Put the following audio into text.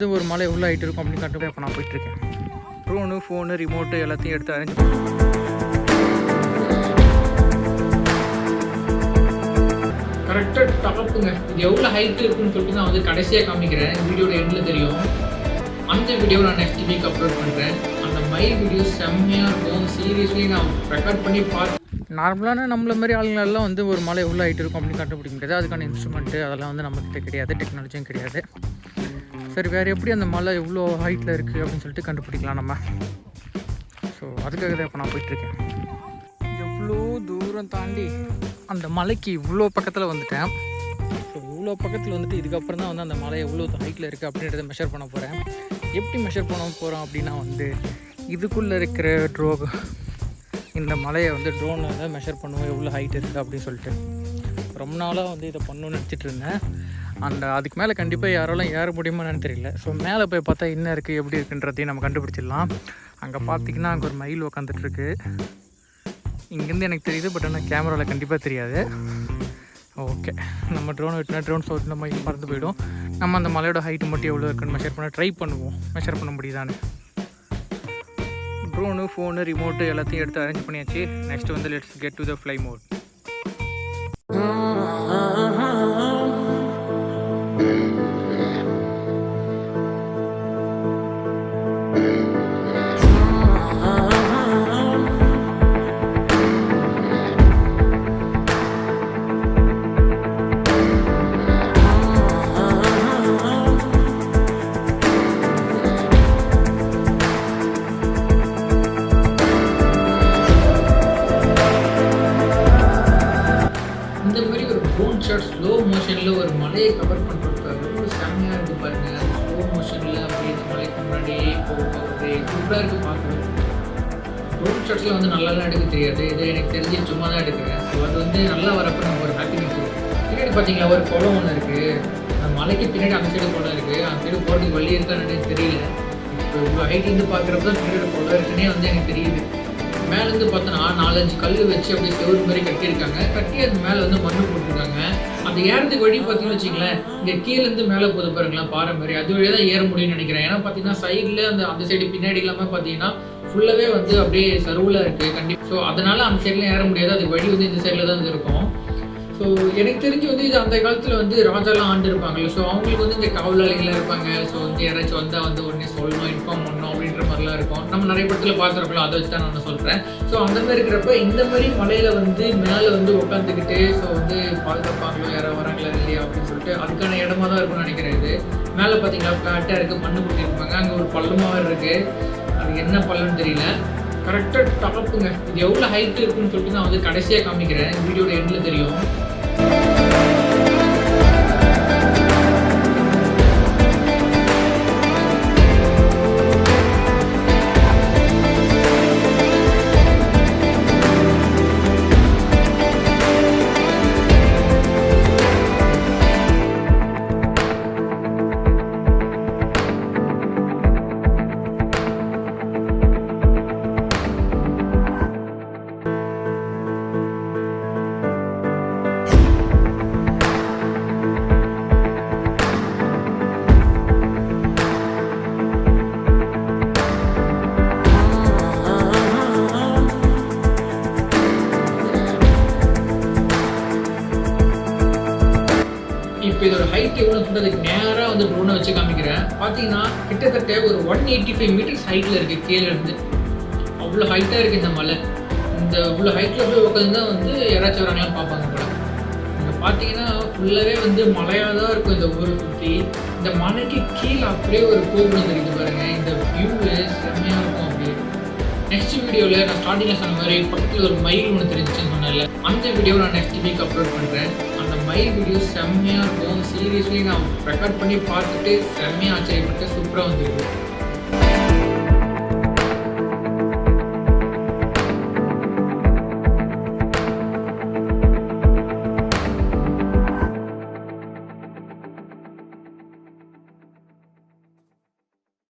இது ஒரு மலை உள்ள ஹைட் இருக்கும் அப்படின்னு கண்டுபிடி இப்போ நான் போயிட்டுருக்கேன். ட்ரோனு, ஃபோனு, ரிமோட்டு எல்லாத்தையும் எடுத்து அரேஞ்ச் கரெக்டாக டாப்புங்க. இது எவ்வளோ ஹைட் இருக்குன்னு சொல்லிட்டு நான் வந்து கடைசியாக காமிக்கிறேன். வீடியோட எண்டில் தெரியும். அந்த வீடியோ நான் நெக்ஸ்ட் வீக் அப்லோட் பண்ணுறேன். அந்த மைல் வீடியோ செம்மையாக இருக்கும். சீரியஸ்லி நான் ரெக்கார்ட் பண்ணி நார்மலான நம்மள மாதிரி ஆளுங்களெல்லாம் வந்து ஒரு மலை உள்ள ஹைட் இருக்கும் அப்படின்னு கண்டுபிடிக்க முடியாது. அதுக்கான இன்ஸ்ட்ருமெண்ட்டு அதெல்லாம் வந்து நம்மக்கிட்ட கிடையாது, டெக்னாலஜியும் கிடையாது. சரி, வேறு எப்படி அந்த மலை இவ்வளோ ஹைட்டில் இருக்குது அப்படின்னு சொல்லிட்டு கண்டுபிடிக்கலாம் நம்ம. ஸோ அதுக்காக தான் இப்போ நான் போயிட்டுருக்கேன். எவ்வளோ தூரம் தாண்டி அந்த மலைக்கு இவ்வளோ பக்கத்தில் வந்துட்டேன். ஸோ இவ்வளோ பக்கத்தில் வந்துட்டு இதுக்கப்புறம் தான் வந்து அந்த மலை எவ்வளோ ஹைட்டில் இருக்குது அப்படின்றத மெஷர் பண்ண போகிறேன். எப்படி மெஷர் பண்ண போகிறோம் அப்படின்னா வந்து இதுக்குள்ளே இருக்கிற இந்த மலையை வந்து ட்ரோனில் தான் மெஷர் பண்ணுவோம் எவ்வளோ ஹைட் இருக்குது அப்படின்னு சொல்லிட்டு. ரொம்ப நாளாக வந்து இதை பண்ணணும்னு நினச்சிட்டு இருந்தேன். அதுக்கு மேலே கண்டிப்பாக யாராலும் ஏற முடியுமான்னு தெரியல. ஸோ மேலே போய் பார்த்தா என்ன இருக்குது எப்படி இருக்குன்றதையும் நம்ம கண்டுபிடிச்சிடலாம். அங்கே பார்த்தீங்கன்னா அங்கே ஒரு மயில் உக்காந்துட்ருக்கு. இங்கேருந்து எனக்கு தெரியுது, பட் ஆனால் கேமராவில் கண்டிப்பாக தெரியாது. ஓகே, நம்ம ட்ரோன் விட்டுனா ட்ரோன் சவுண்ட் நம்ம பறந்து போயிடும். நம்ம அந்த மலையோட ஹைட்டு மட்டும் எவ்வளோ இருக்குன்னு மெஷர் பண்ண ட்ரை பண்ணுவோம். மெஷர் பண்ண முடியுதான்னு. ட்ரோனு, ஃபோனு, ரிமோட்டு எல்லாத்தையும் எடுத்து அரேஞ்ச் பண்ணியாச்சு. நெக்ஸ்ட் வந்து let's get to the fly mode. Slow மோஷனில் ஒரு மலையை கவர் பண்ணுறப்ப ரொம்ப செம்மையாக இருக்குது பாருங்கள். அது ஸ்லோ மோஷனில் அப்படியே இந்த மலைக்கு முன்னாடியே போகிறது சூப்பராக இருக்குது பார்க்குறது. ட்ரோன் ஷாட்ஸில் வந்து நல்லாலாம் எடுக்க தெரியாது. இது எனக்கு தெரிஞ்சு சும்மா தான் எடுக்கிறேன். ஸோ அது வந்து நல்லா வரப்போ நம்ம ஒரு ஹாப்பினஸ் இருக்கும். பின்னாடி பார்த்தீங்களா ஒரு குளம் ஒன்று இருக்குது. அந்த மலைக்கு பின்னாடி அந்த சைடு குளம் இருக்குது. அந்த சைடு போகிறதுக்கு வழி இருக்கான்னு தெரியல. இப்போ இவ்வளோ ஹைட்லேருந்து பார்க்குறப்ப தான் பின்னாடி குளம் இருக்குன்னே வந்து எனக்கு தெரியுது. மேலேருந்து பார்த்தோன்னா 4-5 கல் வச்சு அப்படியே செவரு மாதிரி கட்டியிருக்காங்க. கட்டி அது மேலே வந்து மண்ணு போட்டிருக்காங்க. அந்த ஏறதுக்கு வழி பார்த்தீங்கன்னு வச்சிங்களேன், இங்கே கீழேருந்து மேலே போது பாருங்களேன் பாறை மாதிரி. அது வழியாக தான் ஏற முடியும்னு நினைக்கிறேன். ஏன்னா பார்த்தீங்கன்னா சைடில் அந்த சைடு பின்னாடி இல்லாமல் பார்த்தீங்கன்னா ஃபுல்லாகவே வந்து அப்படியே சர்வில் இருக்குது கண்டிப்பாக. ஸோ அதனால் அந்த சைடில் ஏற முடியாது. அது வழி வந்து இந்த சைடில் தான் இருக்கும். ஸோ எனக்கு தெரிஞ்சு வந்து இது அந்த காலத்தில் வந்து ராஜாலாம் ஆண்டு இருப்பாங்கல்ல. ஸோ அவங்களுக்கு வந்து இந்த காவலாளிகளாக இருப்பாங்க. ஸோ வந்து யாராச்சும் வந்தால் வந்து உடனே சொல்லணும், இன்ஃபார்ம் பண்ணணும் அப்படின்ற மாதிரிலாம் இருக்கும். நம்ம நிறைய படத்தில் பார்த்துருப்போம். அதை வச்சு தான் நான் சொல்கிறேன். ஸோ அந்த மாதிரி இருக்கிறப்ப இந்த மாதிரி மலையில் வந்து மேலே வந்து உட்காந்துக்கிட்டு ஸோ வந்து பாதுகாப்பாங்களோ யாராவது வராங்களா இல்லையா அப்படின்னு சொல்லிட்டு அதுக்கான இடமா தான் இருக்கும்னு நினைக்கிறேன். இது மேலே பார்த்தீங்களா ஃப்ளாட்டாக இருக்குது, மண்ணு போட்டிருப்பாங்க. அங்கே ஒரு பள்ளமாக இருக்குது. அது என்ன பள்ளம்னு தெரியல. கரெக்டாக டாப்புங்க. இது எவ்வளோ ஹைட் இருக்குன்னு சொல்லிட்டு நான் வந்து கடைசியாக காமிக்கிறேன். வீடியோட எண்டில் தெரியும். இப்போ இதோட ஹைட் எவ்வளோ சொல்கிறதுக்கு நேராக வந்து ட்ரோனை வச்சு காமிக்கிறேன். பார்த்தீங்கன்னா கிட்டத்தட்ட ஒரு 185 மீட்டர்ஸ் ஹைட்டில் இருக்குது. கீழே இருந்து அவ்வளோ ஹைட்டாக இருக்குது இந்த மலை. இந்த இவ்வளோ ஹைட்டில் போய் உட்காந்து தான் வந்து யாராச்சும் வராங்களாம் பார்ப்பாங்க போல. இங்கே பார்த்தீங்கன்னா ஃபுல்லாகவே வந்து மலையாக தான் இருக்கும் இந்த ஊரை சுற்றி. இந்த மலைக்கு கீழே அப்படியே ஒரு கோபுரம் தெரியுது பாருங்கள். இந்த வியூவு செம்மையாக இருக்கும். அப்படியே நெக்ஸ்ட் வீடியோவில் நான் ஸ்டார்டிங்கில் சொன்ன மாதிரி பக்கத்தில் ஒரு மயில் ஒன்று தெரிஞ்சிச்சுன்னு சொன்னேன்ல, அந்த வீடியோவை நான் நெக்ஸ்ட் வீக் அப்லோட் பண்ணுறேன். அந்த மைல் வீடியோ செம்மையாக இருக்கும். சீரியஸ்லி நான் ரெக்கார்ட் பண்ணி பார்த்துட்டு செம்மையாக ஆச்சரியப்பட்டு சூப்பராக வந்துருக்கு.